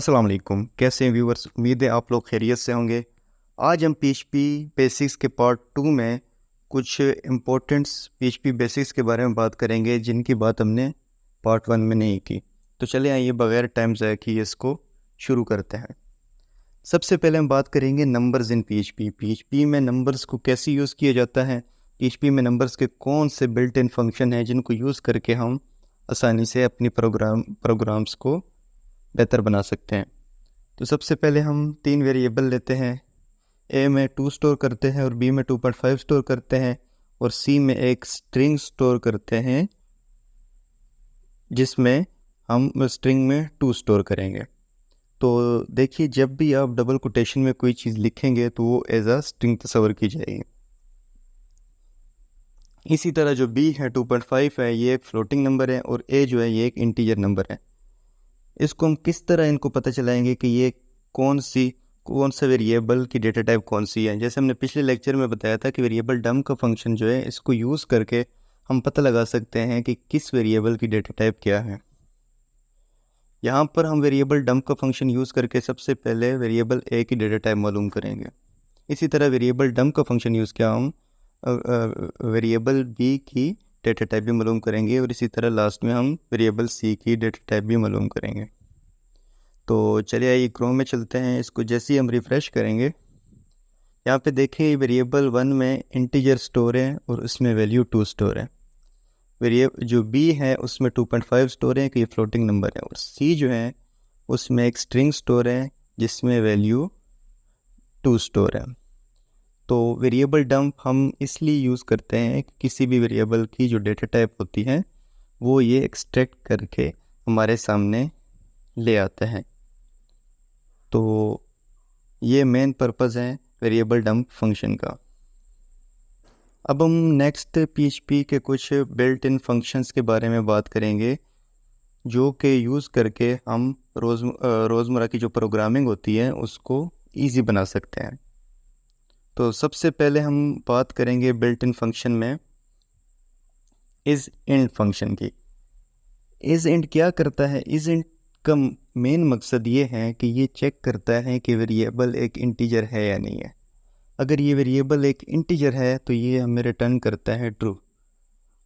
अस्सलाम वालेकुम। कैसे हैं व्यूअर्स? उम्मीद है आप लोग खैरियत से होंगे। आज हम पीएचपी बेसिक्स के पार्ट 2 में कुछ इम्पोर्टेंट्स पीएचपी बेसिक्स के बारे में बात करेंगे जिनकी बात हमने पार्ट 1 में नहीं की। तो चले आइए बगैर टाइम ज़ाया किए इसको शुरू करते हैं। सबसे पहले हम बात करेंगे नंबर्स इन पीएचपी। पीएचपी में नंबर्स को कैसे यूज़ किया जाता है, पीएचपी में नंबर्स के कौन से बिल्ट इन फंक्शन हैं जिनको यूज़ करके हम आसानी से अपनी प्रोग्राम्स को बेहतर बना सकते हैं। तो सबसे पहले हम 3 वेरिएबल लेते हैं। ए में 2 स्टोर करते हैं और बी में 2.5 स्टोर करते हैं और सी में एक स्ट्रिंग स्टोर करते हैं जिसमें हम स्ट्रिंग में 2 स्टोर करेंगे। तो देखिए, जब भी आप डबल कोटेशन में कोई चीज़ लिखेंगे तो वो एज अ स्ट्रिंग तस्वर की जाएगी। इसी तरह जो बी है 2.5 है, ये एक फ्लोटिंग नंबर है और ए जो है ये एक इंटीजर नंबर है। इसको हम किस तरह इनको पता चलाएंगे कि ये कौन सा वेरिएबल की डेटा टाइप कौन सी है। जैसे हमने पिछले लेक्चर में बताया था कि वेरिएबल डम का फंक्शन जो है, इसको यूज़ करके हम पता लगा सकते हैं कि किस वेरिएबल की डेटा टाइप क्या है। यहाँ पर हम वेरिएबल डम का फंक्शन यूज़ करके सबसे पहले वेरिएबल ए की डेटा टाइप मालूम करेंगे। इसी तरह वेरिएबल डम का फंक्शन यूज़ किया हम वेरिएबल बी की डेटा टाइप भी मालूम करेंगे और इसी तरह लास्ट में हम वेरिएबल सी की डेटा टाइप भी मालूम करेंगे। तो चलिए आइए क्रोम में चलते हैं। इसको जैसे ही हम रिफ़्रेश करेंगे, यहाँ पे देखिए वेरिएबल 1 में इंटीजर स्टोर है और उसमें वैल्यू 2 स्टोर है। वेरिएबल जो बी है उसमें 2.5 स्टोर है कि ये फ्लोटिंग नंबर है, और सी जो है उसमें एक स्ट्रिंग स्टोर है जिसमें वैल्यू 2 स्टोर है। तो वेरिएबल डंप हम इसलिए यूज़ करते हैं कि किसी भी वेरिएबल की जो डेटा टाइप होती है वो ये एक्सट्रैक्ट करके हमारे सामने ले आते हैं। तो ये मेन पर्पज़ है वेरिएबल डंप फंक्शन का। अब हम नेक्स्ट पीएचपी के कुछ बिल्ट इन फंक्शंस के बारे में बात करेंगे जो कि यूज़ करके हम रोज़मर्रा की जो प्रोग्रामिंग होती है उसको ईजी बना सकते हैं। तो सबसे पहले हम बात करेंगे बिल्ट इन फंक्शन में इज़ इंड फंक्शन की। इज़ इंड क्या करता है? इज़ इंड का मेन मकसद ये है कि ये चेक करता है कि वेरिएबल एक इंटीजर है या नहीं है। अगर ये वेरिएबल एक इंटीजर है तो ये हमें रिटर्न करता है ट्रू।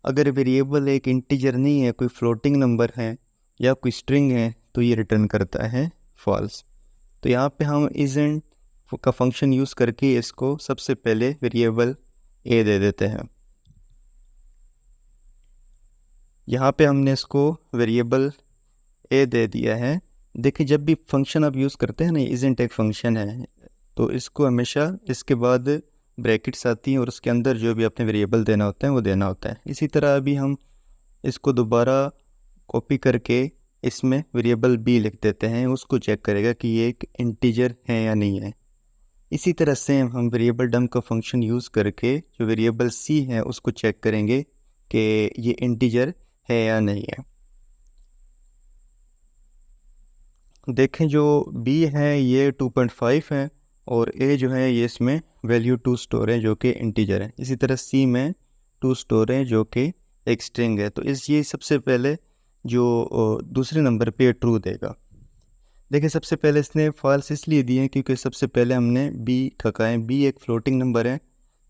अगर वेरिएबल एक इंटीजर नहीं है, कोई फ्लोटिंग नंबर है या कोई स्ट्रिंग है, तो ये रिटर्न करता है फॉल्स। तो यहाँ पे हम इज़ इंड का फंक्शन यूज़ करके इसको सबसे पहले वेरिएबल ए दे देते हैं। यहाँ पे हमने इसको वेरिएबल ए दे दिया है। देखिए, जब भी फंक्शन आप यूज़ करते हैं ना, इज़ेंट एक फंक्शन है, तो इसको हमेशा इसके बाद ब्रैकेट्स आती हैं और उसके अंदर जो भी आपने वेरिएबल देना होता है वो देना होता है। इसी तरह अभी हम इसको दोबारा कॉपी करके इसमें वेरिएबल बी लिख देते हैं, उसको चेक करेगा कि ये एक इंटीजर है या नहीं है। इसी तरह से हम वेरिएबल डम का फंक्शन यूज़ करके जो वेरिएबल सी है उसको चेक करेंगे कि ये इंटीजर है या नहीं है। देखें, जो बी है ये 2.5 है और ए जो है ये इसमें वैल्यू 2 स्टोर है जो कि इंटीजर है। इसी तरह सी में 2 स्टोर है जो कि एक स्ट्रिंग है। तो ये सबसे पहले जो दूसरे नंबर पे ट्रू देगा। देखिए, सबसे पहले इसने फॉल्स इसलिए दिए हैं क्योंकि सबसे पहले हमने बी का कहा है, बी एक फ्लोटिंग नंबर है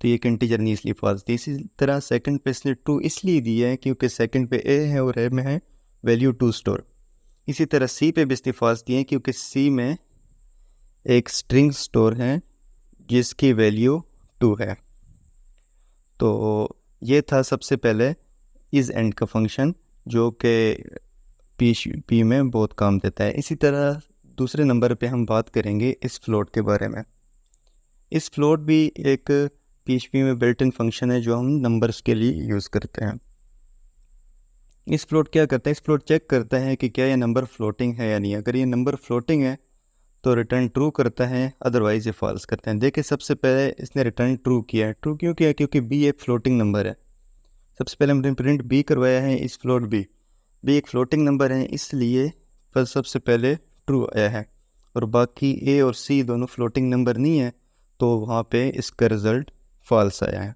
तो ये एक इंटीजर नहीं, इसलिए फॉल्स दी। इसी तरह सेकंड पे इसने ट्रू इसलिए दिया है क्योंकि सेकंड पे ए है और ए में है वैल्यू 2 स्टोर। इसी तरह सी पे भी इसने फॉल्स दिए हैं क्योंकि सी में एक स्ट्रिंग स्टोर है जिसकी वैल्यू 2 है। तो ये था सबसे पहले इज़ एंड का फंक्शन जो कि पीएचपी में बहुत काम देता है। इसी तरह दूसरे नंबर पे हम बात करेंगे इस फ्लोट के बारे में। इस फ्लोट भी एक पीएचपी में बिल्ट इन फंक्शन है जो हम नंबर्स के लिए यूज़ करते हैं। इस फ्लोट क्या करता है? इस फ्लोट चेक करता है कि क्या ये नंबर फ्लोटिंग है या नहीं। अगर ये नंबर फ्लोटिंग है तो रिटर्न ट्रू करता है, अदरवाइज ये फॉल्स करते हैं। देखिए, सबसे पहले इसने रिटर्न ट्रू किया है। ट्रू क्यों किया? क्योंकि बी एक फ्लोटिंग नंबर है। सबसे पहले हमने प्रिंट बी करवाया है, इस फ्लोट बी एक फ्लोटिंग नंबर है इसलिए पर सबसे पहले ट्रू आया है, और बाकी ए और सी दोनों फ्लोटिंग नंबर नहीं है तो वहाँ पे इसका रिज़ल्ट फॉल्स आया है।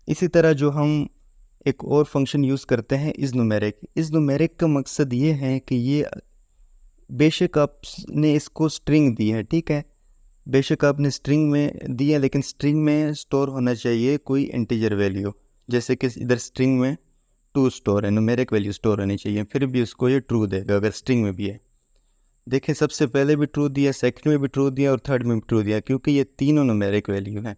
इसी तरह जो हम एक और फंक्शन यूज़ करते हैं इज़ न्यूमेरिक। इज़ न्यूमेरिक का मकसद ये है कि ये बेशक आपने इसको स्ट्रिंग दी है, ठीक है, बेशक आपने स्ट्रिंग में दिया, लेकिन स्ट्रिंग में स्टोर होना चाहिए कोई इंटीजर वैल्यू। जैसे कि इधर स्ट्रिंग में 2 स्टोर है, न्यूमेरिक वैल्यू स्टोर होनी चाहिए, फिर भी उसको ये ट्रू देगा अगर स्ट्रिंग में भी है। देखिए सबसे पहले भी ट्रू दिया, सेकंड में भी ट्रू दिया और थर्ड में भी ट्रू दिया, क्योंकि ये तीनों न्यूमेरिक वैल्यू हैं।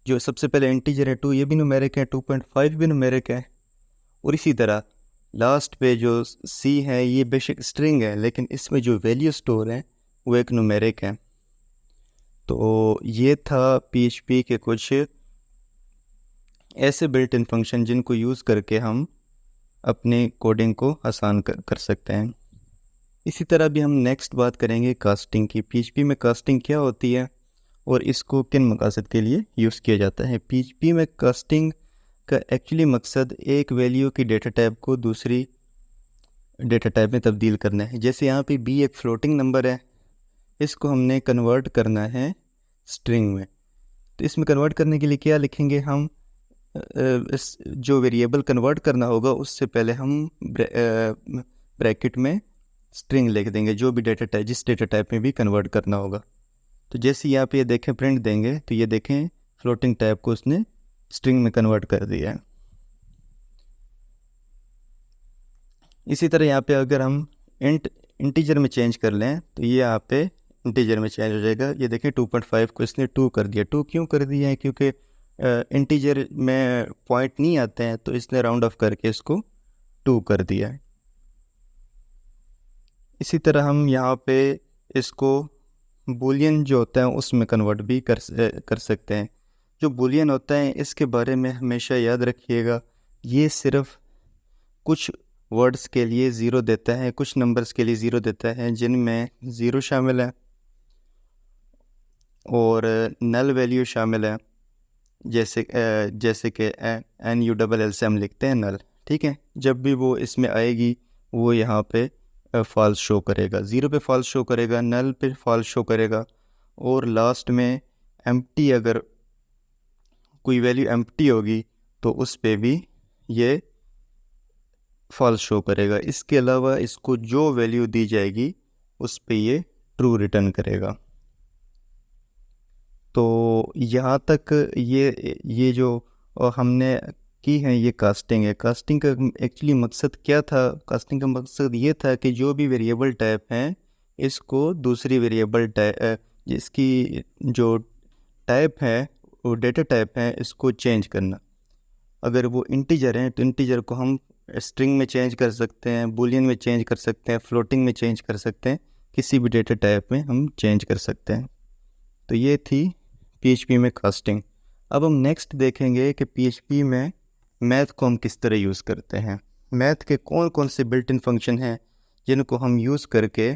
जो सबसे पहले इंटीजर है 2, ये भी न्यूमेरिक है, 2.5 भी न्यूमेरिक है, और इसी तरह लास्ट पे जो सी है ये बेशक स्ट्रिंग है, लेकिन इसमें जो वैल्यू स्टोर है वो एक न्यूमेरिक है। तो ये था PHP के कुछ ऐसे बिल्ट इन फंक्शन जिनको यूज़ करके हम अपने कोडिंग को आसान कर सकते हैं। इसी तरह भी हम नेक्स्ट बात करेंगे कास्टिंग की। PHP में कास्टिंग क्या होती है और इसको किन मकसद के लिए यूज़ किया जाता है। PHP में कास्टिंग का एक्चुअली मकसद एक वैल्यू की डेटा टाइप को दूसरी डेटा टाइप में तब्दील करना है। जैसे यहाँ पे b एक फ्लोटिंग नंबर है, इसको हमने कन्वर्ट करना है स्ट्रिंग में। तो इसमें कन्वर्ट करने के लिए क्या लिखेंगे हम, इस जो वेरिएबल कन्वर्ट करना होगा उससे पहले हम ब्रैकेट में स्ट्रिंग लिख देंगे, जो भी डेटा टाइप जिस डेटा टाइप में भी कन्वर्ट करना होगा। तो जैसे यहाँ पे ये देखें प्रिंट देंगे तो ये देखें फ्लोटिंग टाइप को उसने स्ट्रिंग में कन्वर्ट कर दिया है। इसी तरह यहाँ पे अगर हम इंटीजर में चेंज कर लें तो ये यहाँ पे इंटीजर में चेंज हो जाएगा। ये देखें 2.5 को इसने 2 कर दिया। 2 क्यों कर दिया है, क्योंकि इंटीजर में पॉइंट नहीं आते हैं, तो इसने राउंड ऑफ करके इसको 2 कर दिया है। इसी तरह हम यहाँ पे इसको बूलियन जो होता है उसमें कन्वर्ट भी कर सकते हैं। जो बूलियन होता है इसके बारे में हमेशा याद रखिएगा, ये सिर्फ कुछ वर्ड्स के लिए ज़ीरो देता है, कुछ नंबर्स के लिए ज़ीरो देता है जिनमें ज़ीरो शामिल है और नल वैल्यू शामिल है। जैसे कि NULL से हम लिखते हैं नल, ठीक है। जब भी वो इसमें आएगी वो यहाँ पे फॉल्स शो करेगा, ज़ीरो पे फॉल्स शो करेगा, नल पे फॉल्स शो करेगा, और लास्ट में एम्प्टी, अगर कोई वैल्यू एम्प्टी होगी तो उस पे भी ये फॉल्स शो करेगा। इसके अलावा इसको जो वैल्यू दी जाएगी उस पे ये ट्रू रिटर्न करेगा। तो यहाँ तक ये जो हमने की है ये कास्टिंग है। कास्टिंग का एक्चुअली मकसद क्या था, कास्टिंग का मकसद ये था कि जो भी वेरिएबल टाइप हैं इसको दूसरी वेरिएबल टाइप, जिसकी जो टाइप है वो डेटा टाइप है, इसको चेंज करना। अगर वो इंटीजर हैं तो इंटीजर को हम स्ट्रिंग में चेंज कर सकते हैं, बूलियन में चेंज कर सकते हैं, फ्लोटिंग में चेंज कर सकते हैं, किसी भी डेटा टाइप में हम चेंज कर सकते हैं। तो ये थी PHP में कास्टिंग। अब हम नेक्स्ट देखेंगे कि PHP में मैथ को हम किस तरह यूज़ करते हैं। मैथ के कौन कौन से बिल्ट इन फंक्शन हैं जिनको हम यूज़ करके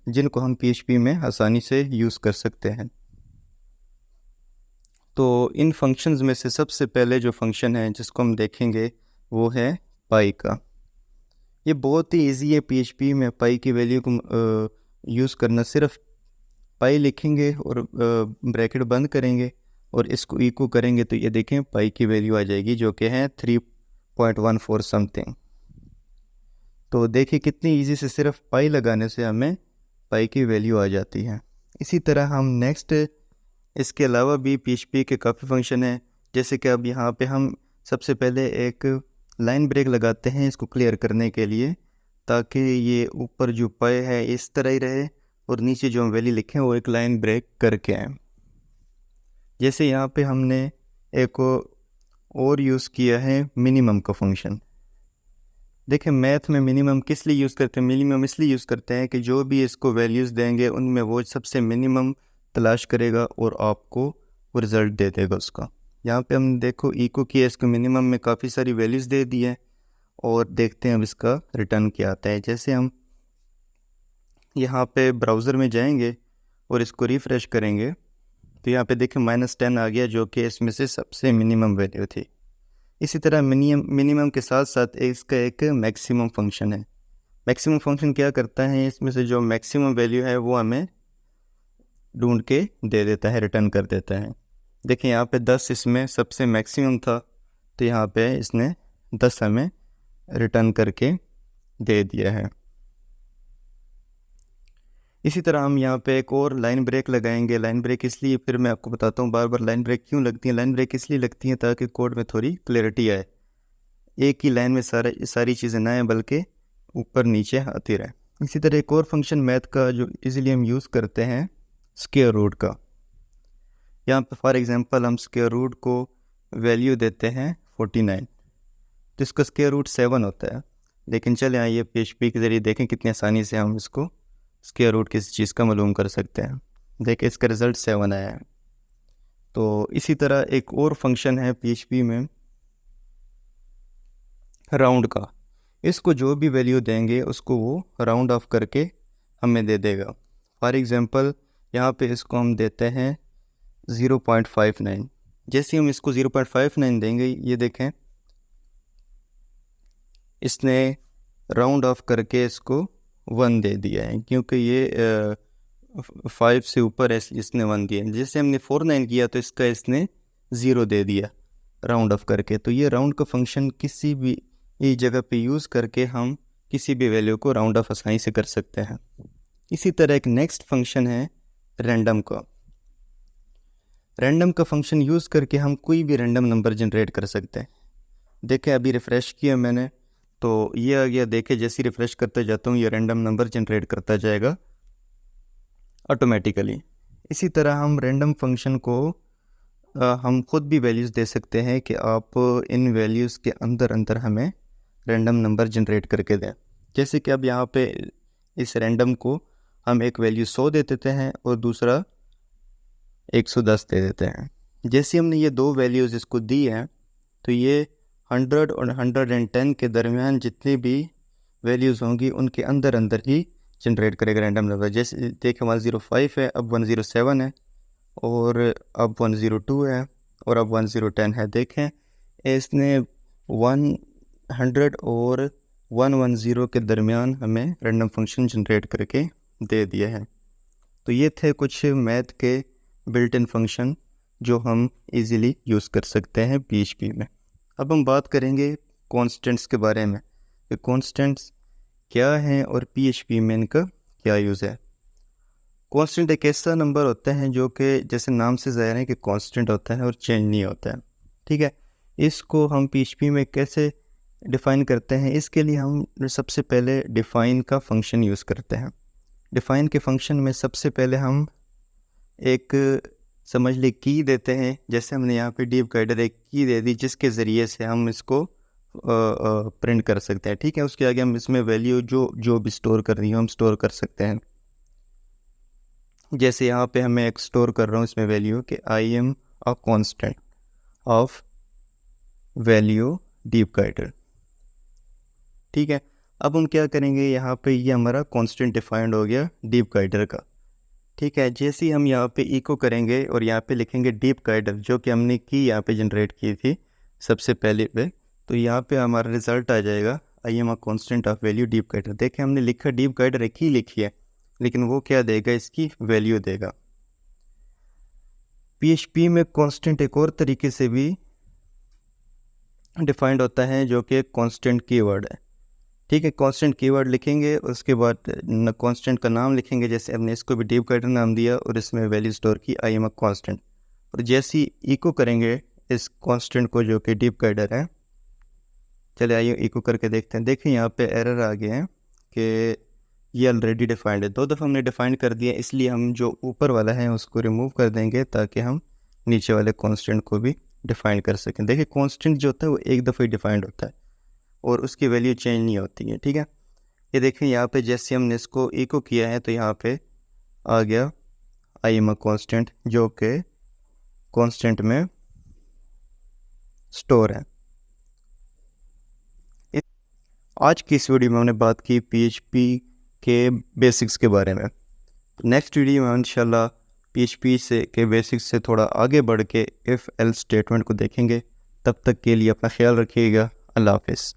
जिनको हम PHP में आसानी से यूज़ कर सकते हैं। तो इन फंक्शंस में से सबसे पहले जो फंक्शन है जिसको हम देखेंगे वो है पाई का। ये बहुत ही इजी है PHP में पाई की वैल्यू को यूज़ करना। सिर्फ पाई लिखेंगे और ब्रैकेट बंद करेंगे और इसको इको करेंगे तो ये देखें पाई की वैल्यू आ जाएगी जो कि है 3.14 समथिंग। तो देखिए कितनी इजी से सिर्फ पाई लगाने से हमें पाई की वैल्यू आ जाती है। इसी तरह हम नेक्स्ट इसके अलावा भी PHP के काफ़ी फंक्शन हैं। जैसे कि अब यहाँ पे हम सबसे पहले एक लाइन ब्रेक लगाते हैं इसको क्लियर करने के लिए, ताकि ये ऊपर जो पाई है इस तरह ही रहे और नीचे जो हम वैल्यू लिखें वो एक लाइन ब्रेक करके आए। जैसे यहाँ पे हमने एक और यूज़ किया है मिनिमम का फंक्शन। देखें मैथ में मिनिमम किस लिए यूज़ करते हैं, मिनिमम इसलिए यूज़ करते हैं कि जो भी इसको वैल्यूज़ देंगे उनमें वो सबसे मिनिमम तलाश करेगा और आपको वो रिज़ल्ट दे देगा उसका। यहाँ पे हम देखो इको किया, इसको मिनिमम में काफ़ी सारी वैल्यूज़ दे दी है और देखते हैं अब इसका रिटर्न क्या आता है। जैसे हम यहाँ पे ब्राउज़र में जाएंगे और इसको रिफ़्रेश करेंगे तो यहाँ पे देखें -10 आ गया जो कि इसमें से सबसे मिनिमम वैल्यू थी। इसी तरह मिनिमम के साथ साथ इसका एक मैक्सिमम फंक्शन है। मैक्सिमम फंक्शन क्या करता है, इसमें से जो मैक्सिमम वैल्यू है वो हमें ढूंढ के दे देता है, रिटर्न कर देता है। देखिए यहाँ पे 10 इसमें सबसे मैक्सिमम था तो यहाँ पे इसने 10 हमें रिटर्न करके दे दिया है। इसी तरह हम यहाँ पे एक और लाइन ब्रेक लगाएंगे। लाइन ब्रेक इसलिए, फिर मैं आपको बताता हूँ बार बार लाइन ब्रेक क्यों लगती है। लाइन ब्रेक इसलिए लगती है ताकि कोड में थोड़ी क्लैरिटी आए, एक ही लाइन में सारी चीज़ें ना आए बल्कि ऊपर नीचे आती रहे। इसी तरह एक और फंक्शन मैथ का जो इजीली हम यूज़ करते हैं, स्क्वायर रूट का। यहाँ पे फॉर एग्जांपल हम स्क्वायर रूट को वैल्यू देते हैं 49, तो इसका स्क्वायर रूट 7 होता है। लेकिन चले आइए PHP के ज़रिए देखें कितनी आसानी से हम इसको स्क्वायर रूट किसी चीज़ का मालूम कर सकते हैं। देखिए इसका रिज़ल्ट 7 आया है। तो इसी तरह एक और फंक्शन है PHP में राउंड का। इसको जो भी वैल्यू देंगे उसको वो राउंड ऑफ करके हमें दे देगा। फॉर एग्ज़ाम्पल यहाँ पे इसको हम देते हैं 0.59। जैसे हम इसको 0.59 देंगे, ये देखें इसने राउंड ऑफ करके इसको 1 दे दिया है, क्योंकि ये 5 से ऊपर है इसने 1 दिया। जैसे हमने 49 किया तो इसका इसने 0 दे दिया राउंड ऑफ करके। तो ये राउंड का फंक्शन किसी भी जगह पे यूज़ करके हम किसी भी वैल्यू को राउंड ऑफ आसानी से कर सकते हैं। इसी तरह एक नेक्स्ट फंक्शन है रैंडम का। रैंडम का फंक्शन यूज़ करके हम कोई भी रैंडम नंबर जनरेट कर सकते हैं। देखें अभी रिफ़्रेश किया मैंने तो ये आ गया। देखें जैसे ही रिफ़्रेश करते जाता हूँ ये रैंडम नंबर जनरेट करता जाएगा ऑटोमेटिकली। इसी तरह हम रैंडम फंक्शन को हम ख़ुद भी वैल्यूज़ दे सकते हैं कि आप इन वैल्यूज़ के अंदर अंदर हमें रैंडम नंबर जनरेट करके दें। जैसे कि अब यहाँ पे इस रैंडम को हम एक वैल्यू 100 दे देते हैं और दूसरा 110 दे देते हैं। जैसे हमने ये दो वैल्यूज़ इसको दी हैं तो ये 100 और 110 के दरमियान जितनी भी वैल्यूज़ होंगी उनके अंदर अंदर ही जनरेट करेगा रैंडम नंबर। जैसे देखें 105 है, अब 107 है, और अब 102 है, और अब 1010 है। देखें इसने 100 और 110 के दरमियान हमें रैंडम फंक्शन जनरेट करके दे दिया है। तो ये थे कुछ मैथ के बिल्ट इन फंक्शन जो हम इजीली यूज़ कर सकते हैं PHP में। अब हम बात करेंगे कॉन्स्टेंट्स के बारे में कि कॉन्स्टेंट्स क्या हैं और PHP में इनका क्या यूज़ है। कांस्टेंट एक ऐसा नंबर होता है जो कि जैसे नाम से ज़ाहिर है कि कांस्टेंट होता है और चेंज नहीं होता है, ठीक है। इसको हम PHP में कैसे डिफ़ाइन करते हैं, इसके लिए हम सबसे पहले डिफ़ाइन का फंक्शन यूज़ करते हैं। डिफ़ाइन के फंक्शन में सबसे पहले हम एक समझ ली की देते हैं। जैसे हमने यहाँ पे डीप गाइडर एक की दे दी जिसके ज़रिए से हम इसको प्रिंट कर सकते हैं, ठीक है। उसके आगे हम इसमें वैल्यू जो भी स्टोर कर रही हो हम स्टोर कर सकते हैं। जैसे यहाँ पे हमें एक स्टोर कर रहा हूँ इसमें वैल्यू कि I am a constant of value deep guider, ठीक है। अब हम क्या करेंगे, यहाँ पे ये हमारा कांस्टेंट डिफाइंड हो गया डीप गाइडर का, ठीक है। जैसे ही हम यहाँ पे इको करेंगे और यहाँ पे लिखेंगे डीप गाइडर जो कि हमने की यहाँ पे जनरेट की थी सबसे पहले पे, तो यहाँ पे हमारा रिज़ल्ट आ जाएगा I am a constant of value deep guider. देखें हमने लिखा डीप गाइडर एक ही लिखी है लेकिन वो क्या देगा, इसकी वैल्यू देगा। PHP में कांस्टेंट एक और तरीके से भी डिफाइंड होता है जो कि कांस्टेंट कीवर्ड है, ठीक है। कांस्टेंट कीवर्ड लिखेंगे, उसके बाद कांस्टेंट का नाम लिखेंगे। जैसे हमने इसको भी डीप गाइडर नाम दिया और इसमें वैल्यू स्टोर की आई एम अ कांस्टेंट, और जैसे ही इको करेंगे इस कांस्टेंट को जो कि डीप गाइडर है, चले आइए इको करके देखते हैं। देखिए यहाँ पे एरर आ गए हैं कि ये ऑलरेडी डिफाइंड है। 2 दफ़ा हमने डिफाइंड कर दिया, इसलिए हम जो ऊपर वाला है उसको रिमूव कर देंगे ताकि हम नीचे वाले कांस्टेंट को भी डिफाइन कर सकें। देखिए कांस्टेंट जो होता है वो एक दफ़ा ही डिफाइंड होता है और उसकी वैल्यू चेंज नहीं होती है, ठीक है। ये देखें यहाँ पे जैसे हमने इसको इको किया है तो यहाँ पे आ गया आई एम अ कांस्टेंट जो कि कांस्टेंट में स्टोर है। आज की इस वीडियो में हमने बात की PHP के बेसिक्स के बारे में। नेक्स्ट वीडियो में इंशाल्लाह PHP के बेसिक्स से थोड़ा आगे बढ़ के इफ़ एल्स स्टेटमेंट को देखेंगे। तब तक के लिए अपना ख्याल रखिएगा। अल्लाह हाफ़िज़।